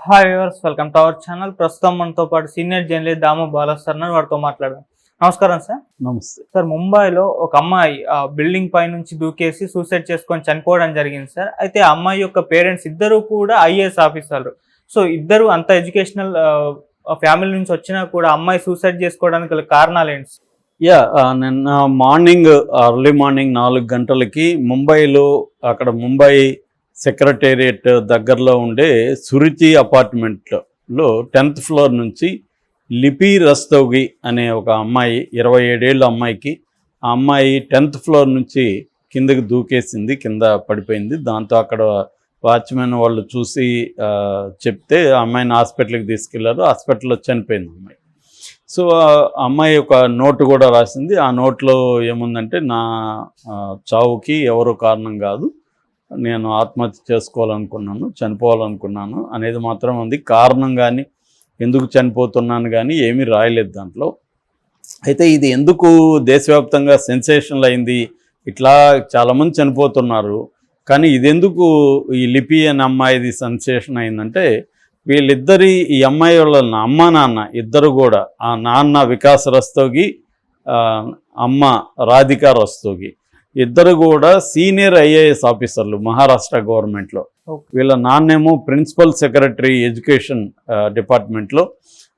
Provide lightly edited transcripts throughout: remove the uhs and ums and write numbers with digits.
Hi viewers, welcome to our channel. ప్రస్తుతం మనతో పాటు సీనియర్ జర్నలిస్ట్ దాము బాలా సార్ వారితో మాట్లాడదాం. నమస్కారం సార్. నమస్తే సార్, ముంబైలో ఒక అమ్మాయి బిల్డింగ్ పై నుంచి దూకేసి సూసైడ్ చేసుకొని చనిపోవడం జరిగింది సార్. అయితే ఆ అమ్మాయి యొక్క పేరెంట్స్ ఇద్దరు కూడా ఐఏఎస్ ఆఫీసర్లు. సో ఇద్దరు అంత ఎడ్యుకేషనల్ ఫ్యామిలీ నుంచి వచ్చినా కూడా అమ్మాయి సూసైడ్ చేసుకోవడానికి గల కారణాలు ఏంటి? నిన్న ఎర్లీ మార్నింగ్ 4 గంటలకి ముంబైలో అక్కడ ముంబై సెక్రటేరియట్ దగ్గరలో ఉండే సురుచి అపార్ట్మెంట్లో 10th ఫ్లోర్ నుంచి లిపి రస్తోగి అనే ఒక అమ్మాయి, 27 ఏళ్ళ అమ్మాయికి, ఆ అమ్మాయి 10th ఫ్లోర్ నుంచి కిందకి దూకేసింది, కింద పడిపోయింది. దాంతో అక్కడ వాచ్మెన్ వాళ్ళు చూసి చెప్తే ఆ అమ్మాయిని హాస్పిటల్కి తీసుకెళ్లారు. హాస్పిటల్లో చనిపోయింది అమ్మాయి. సో ఆ అమ్మాయి ఒక నోటు కూడా రాసింది. ఆ నోట్లో ఏముందంటే, నా చావుకి ఎవరు కారణం కాదు, నేను ఆత్మహత్య చేసుకోవాలనుకున్నాను, చనిపోవాలనుకున్నాను అనేది మాత్రం ఉంది. కారణం కానీ ఎందుకు చనిపోతున్నాను కానీ ఏమీ రాయలేదు దాంట్లో. అయితే ఇది ఎందుకు దేశవ్యాప్తంగా సెన్సేషనల్ అయింది, ఇట్లా చాలామంది చనిపోతున్నారు, కానీ ఇదెందుకు ఈ లిపి అనే అమ్మాయిది సెన్సేషన్ అయిందంటే, వీళ్ళిద్దరి, ఈ అమ్మాయి వాళ్ళ అమ్మ నాన్న ఇద్దరు కూడా, ఆ నాన్న వికాస్ రస్తోగి, అమ్మ రాధికా రస్తోగి, ఇద్దరు కూడా సీనియర్ ఐఏఎస్ ఆఫీసర్లు మహారాష్ట్ర గవర్నమెంట్లో. వీళ్ళ నాన్నేమో ప్రిన్సిపల్ సెక్రటరీ ఎడ్యుకేషన్ డిపార్ట్మెంట్లో,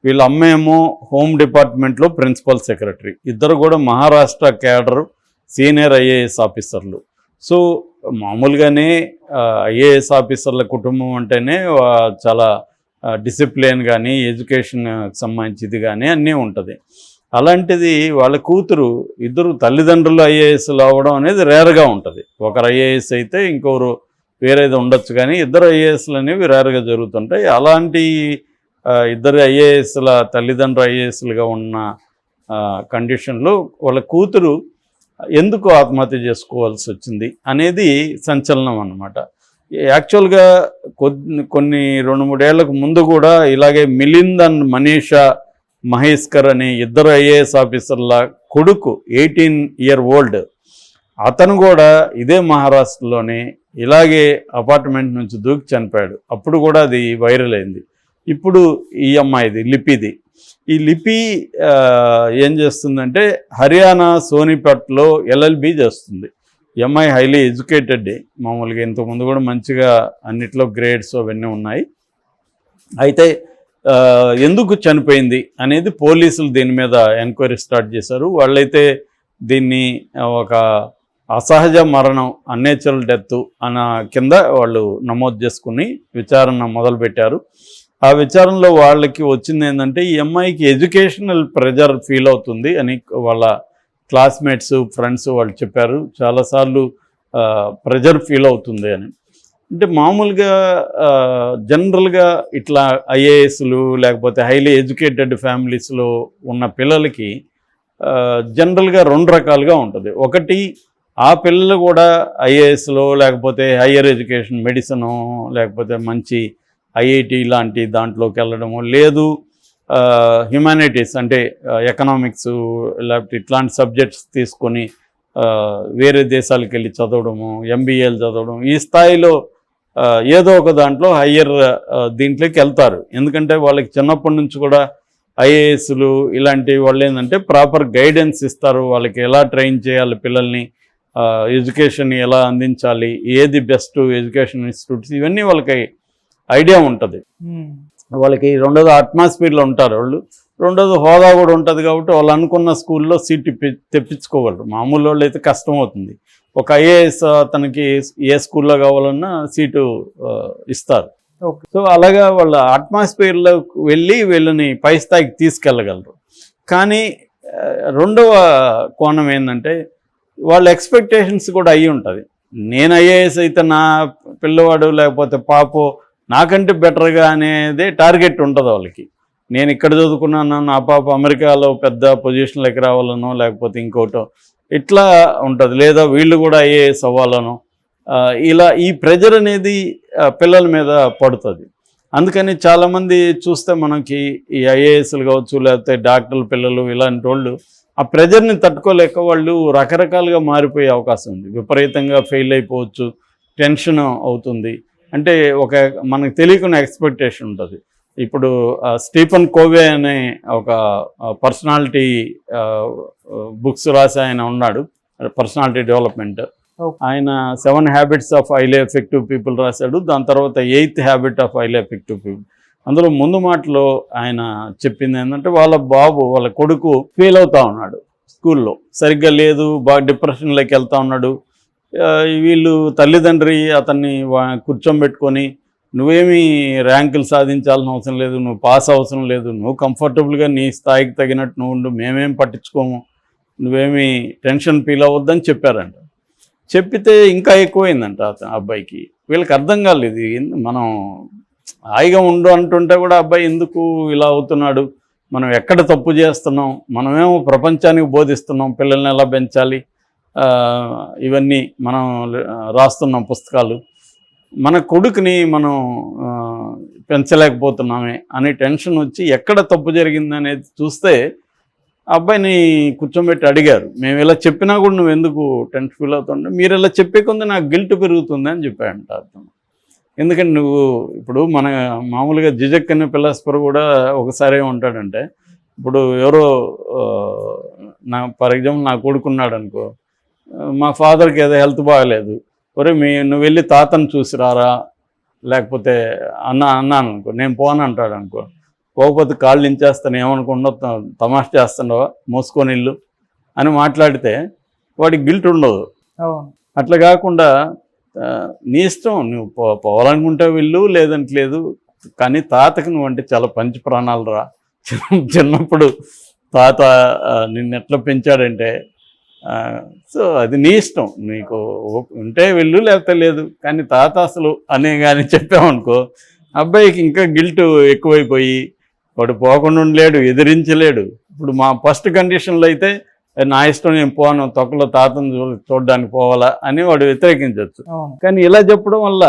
వీళ్ళ అమ్మేమో హోమ్ డిపార్ట్మెంట్లో ప్రిన్సిపల్ సెక్రటరీ. ఇద్దరు కూడా మహారాష్ట్ర క్యాడర్ సీనియర్ ఐఏఎస్ ఆఫీసర్లు. సో మామూలుగానే ఐఏఎస్ ఆఫీసర్ల కుటుంబం అంటేనే చాలా డిసిప్లిన్ కానీ ఎడ్యుకేషన్కి సంబంధించింది కానీ అన్నీ ఉంటుంది. అలాంటిది వాళ్ళ కూతురు, ఇద్దరు తల్లిదండ్రులు ఐఏఎస్లు అవ్వడం అనేది రేర్గా ఉంటుంది. ఒకరు ఐఏఎస్ అయితే ఇంకొకరు వేరేది ఉండొచ్చు, కానీ ఇద్దరు ఐఏఎస్లు అనేవి రేర్గా జరుగుతుంటాయి. అలాంటి ఇద్దరు ఐఏఎస్ల తల్లిదండ్రులు ఐఏఎస్లుగా ఉన్న కండిషన్లో వాళ్ళ కూతురు ఎందుకు ఆత్మహత్య చేసుకోవాల్సి వచ్చింది అనేది సంచలనం అన్నమాట. యాక్చువల్గా కొన్ని 2-3 ఏళ్లకు ముందు కూడా ఇలాగే మిలింద్ అండ్ మనీషా మహేష్కర్ అనే ఇద్దరు ఐఏఎస్ ఆఫీసర్ల కొడుకు 18 year old, అతను కూడా ఇదే మహారాష్ట్రలోనే ఇలాగే అపార్ట్మెంట్ నుంచి దూకి చనిపోయాడు. అప్పుడు కూడా అది వైరల్ అయింది. ఇప్పుడు ఈ అమ్మాయిది, లిపిది. ఈ లిపి ఏం చేస్తుందంటే, హర్యానా సోనిపట్లో LLB చేస్తుంది. ఈ అమ్మాయి హైలీ ఎడ్యుకేటెడ్, మామూలుగా ఇంతకుముందు కూడా మంచిగా అన్నిట్లో గ్రేడ్స్ అవన్నీ ఉన్నాయి. అయితే ఎందుకు చనిపోయింది అనేది పోలీసులు దీని మీద ఎంక్వైరీ స్టార్ట్ చేశారు. వాళ్ళైతే దీన్ని ఒక అసహజ మరణం, అన్నేచురల్ డెత్ అన్న కింద వాళ్ళు నమోదు చేసుకుని విచారణ మొదలుపెట్టారు. ఆ విచారణలో వాళ్ళకి వచ్చింది ఏంటంటే, ఈ అమ్మాయికి ఎడ్యుకేషనల్ ప్రెజర్ ఫీల్ అవుతుంది అని వాళ్ళ క్లాస్మేట్స్, ఫ్రెండ్స్ వాళ్ళు చెప్పారు. చాలాసార్లు ప్రెజర్ ఫీల్ అవుతుంది అని. అంటే మామూలుగా జనరల్గా ఇట్లా ఐఏఎస్లు లేకపోతే హైలీ ఎడ్యుకేటెడ్ ఫ్యామిలీస్లో ఉన్న పిల్లలకి జనరల్గా 2 రకాలుగా ఉంటుంది. ఒకటి, ఆ పిల్లలు కూడా ఐఏఎస్లో లేకపోతే హయ్యర్ ఎడ్యుకేషన్, మెడిసిను లేకపోతే మంచి ఐఐటి లాంటి దాంట్లోకి వెళ్ళడము, లేదు హ్యుమానిటీస్ అంటే ఎకనామిక్స్ లేకపోతే ఇట్లాంటి సబ్జెక్ట్స్ తీసుకొని వేరే దేశాలకు వెళ్ళి చదవడము, MBAలు చదవడం, ఈ స్థాయిలో ఏదో ఒక దాంట్లో హయ్యర్ దీంట్లోకి వెళ్తారు. ఎందుకంటే వాళ్ళకి చిన్నప్పటి నుంచి కూడా ఐఏఎస్లు ఇలాంటి వాళ్ళు ఏంటంటే ప్రాపర్ గైడెన్స్ ఇస్తారు, వాళ్ళకి ఎలా ట్రైన్ చేయాలి పిల్లల్ని, ఎడ్యుకేషన్ ఎలా అందించాలి, ఏది బెస్ట్ ఎడ్యుకేషన్ ఇన్స్టిట్యూట్స్, ఇవన్నీ వాళ్ళకి ఐడియా ఉంటుంది. వాళ్ళకి రెండోది అట్మాస్ఫియర్లో ఉంటారు వాళ్ళు, రెండోది హోదా కూడా ఉంటుంది. కాబట్టి వాళ్ళు అనుకున్న స్కూల్లో సీట్ తెప్పించుకోగలరు. మామూలు వాళ్ళు అయితే కష్టం అవుతుంది. ఒక ఐఏఎస్ అతనికి ఏ స్కూల్లో కావాలన్నా సీటు ఇస్తారు. సో అలాగా వాళ్ళ అట్మాస్ఫియర్లోకి వెళ్ళి వీళ్ళని పై స్థాయికి తీసుకెళ్ళగలరు. కానీ రెండవ కోణం ఏంటంటే, వాళ్ళ ఎక్స్పెక్టేషన్స్ కూడా అయ్యి ఉంటుంది. నేను ఐఏఎస్ అయితే నా పిల్లవాడు లేకపోతే పాపో నాకంటే బెటర్గా అనేది టార్గెట్ ఉంటుంది వాళ్ళకి. నేను ఇక్కడ చదువుకున్నాను, నా పాప అమెరికాలో పెద్ద పొజిషన్లోకి రావాలనో లేకపోతే ఇంకోటో ఇట్లా ఉంటుంది, లేదా వీళ్ళు కూడా ఐఏఎస్ అవ్వాలనో, ఇలా ఈ ప్రెజర్ అనేది పిల్లల మీద పడుతుంది. అందుకని చాలామంది చూస్తే మనకి ఈ ఐఏఎస్లు కావచ్చు లేకపోతే డాక్టర్ల పిల్లలు ఇలాంటి వాళ్ళు ఆ ప్రెజర్ని తట్టుకోలేక వాళ్ళు రకరకాలుగా మారిపోయే అవకాశం ఉంది. విపరీతంగా ఫెయిల్ అయిపోవచ్చు, టెన్షన్ అవుతుంది, అంటే ఒక మనకు తెలియకున్న ఎక్స్పెక్టేషన్ ఉంటుంది. ఇప్పుడు స్టీఫెన్ కోవే అనే ఒక పర్సనాలిటీ బుక్స్ రాసి ఆయన ఉన్నాడు, పర్సనాలిటీ డెవలప్మెంట్. ఆయన 7 habits of highly effective people రాశాడు. దాని తర్వాత 8th habit of highly effective people. అందులో ముందు మాటలో ఆయన చెప్పింది ఏంటంటే వాళ్ళ కొడుకు ఫెయిల్ అవుతా ఉన్నాడు స్కూల్లో, సరిగ్గా లేదు, బాగా డిప్రెషన్లోకి వెళ్తా ఉన్నాడు. వీళ్ళు తల్లిదండ్రి అతన్ని కూర్చోబెట్టుకొని నువ్వేమీ ర్యాంకులు సాధించాల్సిన అవసరం లేదు, నువ్వు పాస్ అవసరం లేదు, నువ్వు కంఫర్టబుల్గా నీ స్థాయికి తగినట్టు నువ్వు ఉండు, మేమేం పట్టించుకోము, నువ్వేమీ టెన్షన్ ఫీల్ అవ్వద్దని చెప్పారంట. చెప్పితే ఇంకా ఎక్కువైందంట అబ్బాయికి. వీళ్ళకి అర్థం కాలేదు, మనం హాయిగా ఉండు అంటుంటే కూడా అబ్బాయి ఎందుకు ఇలా అవుతున్నాడు, మనం ఎక్కడ తప్పు చేస్తున్నాం, మనమేమో ప్రపంచానికి బోధిస్తున్నాం పిల్లల్ని ఎలా పెంచాలి, ఇవన్నీ మనం రాస్తున్నాం పుస్తకాలు, మన కొడుకుని మనం పెంచలేకపోతున్నామే అనే టెన్షన్ వచ్చి ఎక్కడ తప్పు జరిగింది అనేది చూస్తే అబ్బాయిని కూర్చోబెట్టి అడిగారు, మేము ఇలా చెప్పినా కూడా నువ్వు ఎందుకు టెన్షన్ ఫీల్ అవుతుంటే, మీరు ఇలా చెప్పే కొంది నాకు గిల్ట్ పెరుగుతుంది అని చెప్పాడంట అర్థం. ఎందుకంటే నువ్వు ఇప్పుడు మన మామూలుగా జిజక్ అనే ఫిలాసఫర్ కూడా ఒకసారి ఏమంటాడంటే, ఇప్పుడు ఎవరో ఫర్ ఎగ్జాంపుల్ నా కొడుకున్నాడు అనుకో, మా ఫాదర్కి ఏదో హెల్త్ బాగలేదు, ఒరే నువ్వు వెళ్ళి తాతను చూసి రారా, లేకపోతే అన్నాను అనుకో, నేను పోను అంటాడు అనుకో, పోకపోతే కాళ్ళు ఇంచేస్తాను, ఏమనుకుండా తమాష చేస్తున్నావా, మోసుకొని ఇల్లు అని మాట్లాడితే వాడికి గిల్ట్ ఉండదు. అట్లా కాకుండా నీ ఇష్టం, నువ్వు పోవాలనుకుంటే వెళ్ళు, లేదంటే లేదు, కానీ తాతకి నువ్వు అంటే చాలా పంచి ప్రాణాలు రా. చిన్నప్పుడు తాత నిన్ను ఎట్లా పెంచాడంటే, సో అది నీ ఇష్టం, నీకు ఉంటే వెళ్ళు లేకపోతే లేదు, కానీ తాత అసలు అనే కానీ చెప్పామనుకో అబ్బాయికి ఇంకా గిల్ట్ ఎక్కువైపోయి వాడు పోకుండా ఉండలేడు, ఎదిరించలేడు. ఇప్పుడు మా ఫస్ట్ కండిషన్లో అయితే నా ఇష్టం, నేను పోను, తొక్కలో తాతను చూడడానికి పోవాలా అని వాడు వ్యతిరేకించవచ్చు. కానీ ఇలా చెప్పడం వల్ల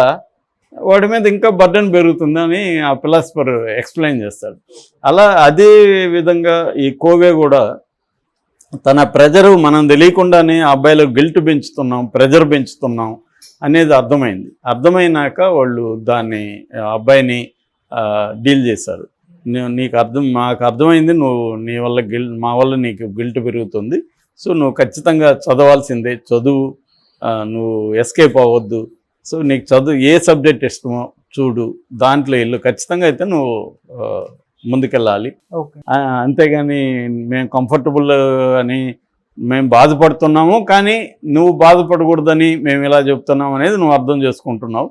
వాడి మీద ఇంకా బర్డెన్ పెరుగుతుందని ఆ ఫిలాసఫర్ ఎక్స్ప్లెయిన్ చేస్తాడు. అలా అదే విధంగా ఈ కోవే కూడా తన ప్రెజరు మనం తెలియకుండానే అబ్బాయిలో గిల్ట్ పెంచుతున్నాం, ప్రెజర్ పెంచుతున్నాం అనేది అర్థమైనాక వాళ్ళు దాన్ని అబ్బాయిని డీల్ చేశారు. మాకు అర్థమైంది, నువ్వు నీ వల్ల మా వల్ల నీకు గిల్ట్ పెరుగుతుంది, సో నువ్వు ఖచ్చితంగా చదవాల్సిందే, చదువు, నువ్వు ఎస్కేప్ అవ్వద్దు, సో నీకు ఏ సబ్జెక్ట్ ఇష్టమో చూడు, దాంట్లో వెళ్ళు, ఖచ్చితంగా అయితే నువ్వు ముందుకెళ్ళాలి. అంతేగాని మేము కంఫర్టబుల్ అని మేము బాధపడుతున్నాము, కానీ నువ్వు బాధపడకూడదని మేము ఇలా చెప్తున్నాం అనేది నువ్వు అర్థం చేసుకుంటున్నావు,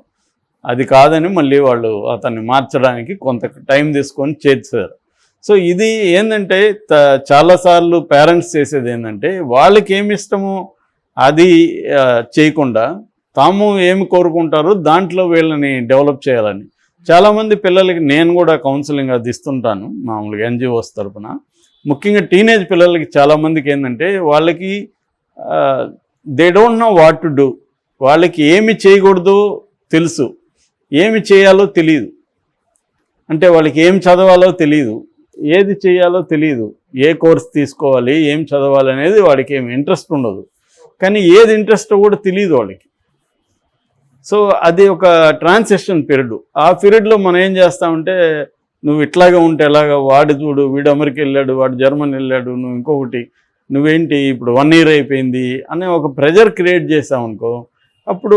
అది కాదని మళ్ళీ వాళ్ళు అతన్ని మార్చడానికి కొంత టైం తీసుకొని చేర్చారు. సో ఇది ఏంటంటే చాలాసార్లు పేరెంట్స్ చేసేది ఏంటంటే వాళ్ళకి ఏమి ఇష్టమో అది చేయకుండా తాము ఏమి కోరుకుంటారో దాంట్లో వీళ్ళని డెవలప్ చేయాలని. చాలామంది పిల్లలకి నేను కూడా కౌన్సిలింగ్ అది ఇస్తుంటాను మామూలుగా NGOs తరపున. ముఖ్యంగా టీనేజ్ పిల్లలకి చాలామందికి ఏంటంటే వాళ్ళకి they don't know what to do, వాళ్ళకి ఏమి చేయకూడదో తెలుసు, ఏమి చేయాలో తెలియదు. అంటే వాళ్ళకి ఏం చదవాలో తెలియదు, ఏది చేయాలో తెలియదు, ఏ కోర్స్ తీసుకోవాలి, ఏం చదవాలి అనేది వాడికి ఏమి ఇంట్రెస్ట్ ఉండదు, కానీ ఏది ఇంట్రెస్ట్ కూడా తెలియదు వాళ్ళకి. సో అది ఒక ట్రాన్సిషన్ పీరియడ్. ఆ పీరియడ్లో మనం ఏం చేస్తామంటే, నువ్వు ఇట్లాగే ఉంటే ఎలాగా, వాడు చూడు, వీడు అమెరికా వెళ్ళాడు, వాడు జర్మనీ వెళ్ళాడు, నువ్వు ఇంకొకటి, నువ్వేంటి ఇప్పుడు 1 year అయిపోయింది అనే ఒక ప్రెజర్ క్రియేట్ చేసామనుకో, అప్పుడు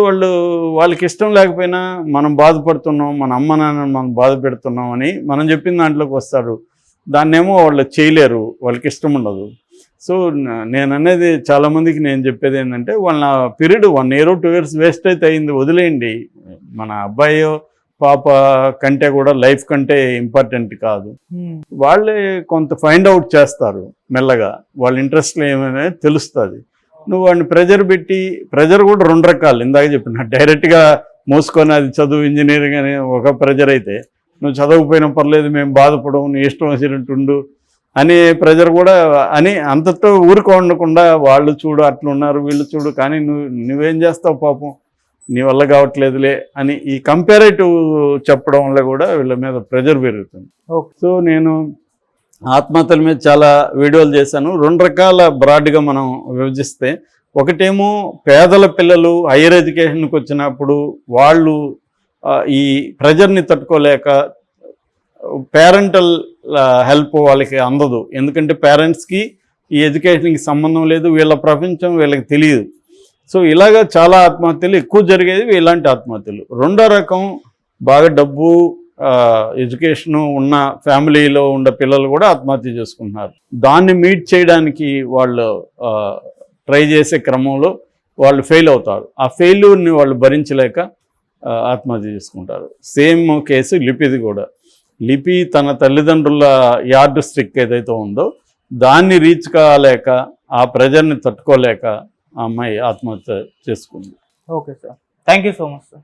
వాళ్ళకి ఇష్టం లేకపోయినా మనం బాధపడుతున్నాం, మన అమ్మ నాన్నని మనం బాధ పెడుతున్నాం అని మనం చెప్పిన దాంట్లోకి వస్తారు. దాన్నేమో వాళ్ళు చేయలేరు, వాళ్ళకి ఇష్టం ఉండదు. సో నేను అనేది చాలామందికి నేను చెప్పేది ఏంటంటే, వాళ్ళ పీరియడ్ 1 year 2 years వేస్ట్ అయితే అయింది, వదిలేయండి. మన అబ్బాయో పాప కంటే కూడా లైఫ్ కంటే ఇంపార్టెంట్ కాదు. వాళ్ళే కొంత ఫైండ్ అవుట్ చేస్తారు మెల్లగా, వాళ్ళ ఇంట్రెస్ట్లు ఏమైనా తెలుస్తుంది. నువ్వు వాడిని ప్రెజర్ కూడా 2 రకాలు ఇందాక చెప్పిన, డైరెక్ట్గా మోసుకొని అది చదువు ఇంజనీరింగ్ అని ఒక ప్రెజర్ అయితే, నువ్వు చదవకపోయినా పర్లేదు మేము బాధపడవు, నీ ఇష్టం వచ్చినట్టు ఉండు అనే ప్రెజర్ కూడా అని అంతతో ఊరుకోండకుండా వాళ్ళు చూడు అట్లున్నారు, వీళ్ళు చూడు, కానీ నువ్వేం చేస్తావు పాపం, నీ వల్ల కావట్లేదులే అని ఈ కంపారేటివ్ చెప్పడం వల్ల కూడా వీళ్ళ మీద ప్రెజర్ పెరుగుతుంది. సో నేను ఆత్మహత్యల మీద చాలా వీడియోలు చేశాను. 2 రకాల బ్రాడ్గా మనం విభజిస్తే, ఒకటేమో పేదల పిల్లలు హైయర్ ఎడ్యుకేషన్కి వచ్చినప్పుడు వాళ్ళు ఈ ప్రెజర్ని తట్టుకోలేక పేరెంటల్ హెల్ప్ వాళ్ళకి అందదు. ఎందుకంటే పేరెంట్స్కి ఈ ఎడ్యుకేషన్కి సంబంధం లేదు, వీళ్ళ ప్రపంచం వీళ్ళకి తెలియదు. సో ఇలాగా చాలా ఆత్మహత్యలు ఎక్కువ జరిగేది ఇలాంటి ఆత్మహత్యలు. రెండో రకం బాగా డబ్బు ఎడ్యుకేషను ఉన్న ఫ్యామిలీలో ఉన్న పిల్లలు కూడా ఆత్మహత్య చేసుకుంటున్నారు. దాన్ని మీట్ చేయడానికి వాళ్ళు ట్రై చేసే క్రమంలో వాళ్ళు ఫెయిల్ అవుతారు. ఆ ఫెయిల్యూర్ని వాళ్ళు భరించలేక ఆత్మహత్య చేసుకుంటారు. సేమ్ కేసు లిపిది కూడా. లిపి తన తల్లిదండ్రుల యార్డ్ స్టిక్ ఏదైతే ఉందో దాన్ని రీచ్ కాలేక, ఆ ప్రెజర్ని తట్టుకోలేక ఆ అమ్మాయి ఆత్మహత్య చేసుకుంది. Okay sir, thank you so much sir.